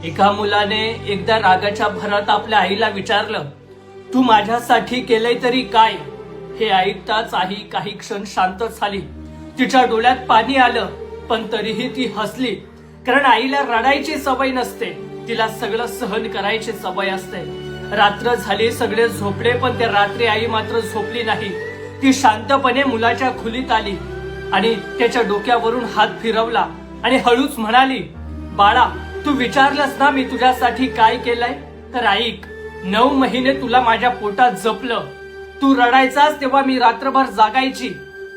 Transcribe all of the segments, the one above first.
एका मुलाने एकदा रागाच्या भरात आपल्या आईला विचारलं, तू माझ्यासाठी केलंय तरी काय? हे ऐकताच आई काही क्षण शांत झाली. तिच्या डोळ्यात पाणी आलं, पण तरीही ती हसली. कारण आईला रडायची सवय नसते, तिला सगळं सहन करायची सवय असते. रात्र झाली, सगळे झोपले, पण त्या रात्री आई मात्र झोपली नाही. ती शांतपणे मुलाच्या खोलीत आली आणि त्याच्या डोक्यावरून हात फिरवला आणि हळूच म्हणाली, बाळा, तू विचारलंस ना मी तुझ्यासाठी काय केलंय? तर ऐक, 9 महिने तुला माझ्या पोटात जपलं. तू रडायचास तेव्हा मी रात्रभर जागायची.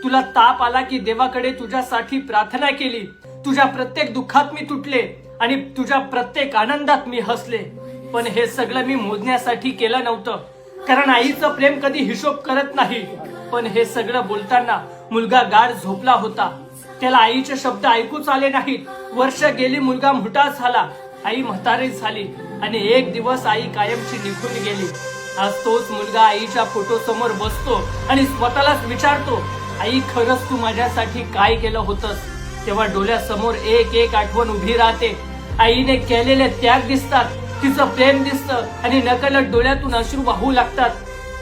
तुला ताप आला की देवाकडे तुझ्यासाठी प्रार्थना केली. तुझ्या प्रत्येक दुःखात मी तुटले आणि तुझ्या प्रत्येक आनंदात मी हसले. पण हे सगळं मी मोजण्यासाठी केलं नव्हतं, कारण आईचं प्रेम कधी हिशोब करत नाही. पण हे सगळं बोलताना मुलगा गाढ झोपला होता. त्याला आईचे शब्द ऐकूच आले नाहीत. वर्ष गेली, मुलगा मोठा झाला, आई म्हातारी झाली आणि एक दिवस आई कायमची निघून गेली. आज तोच मुलगा आईच्या फोटो समोर बसतो आणि स्वतःलाच विचारतो, आई, खरंच तू माझ्यासाठी काय केलं होतंस? तेव्हा डोळ्यासमोर एक एक आठवण उभी राहते. आईने केलेले त्याग दिसतात, तिचं प्रेम दिसतं आणि नकळत डोळ्यातून अश्रू वाहू लागतात.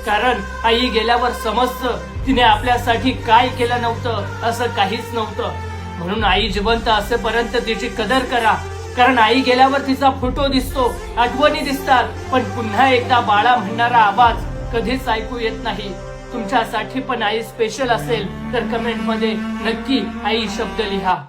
कारण आई गेल्यावर समजतं तिने आपल्यासाठी काय केलं नव्हतं, असं काहीच नव्हतं. म्हणून आई जिवंत असेपर्यंत तिची कदर करा. कारण आई गेल्यावर तिचा फोटो दिसतो, आठवणी दिसतात, पण पुन्हा एकदा बाळा म्हणणारा आवाज कधीच ऐकू येत नाही. तुमच्यासाठी पण आई स्पेशल असेल तर कमेंट मध्ये नक्की आई शब्द लिहा.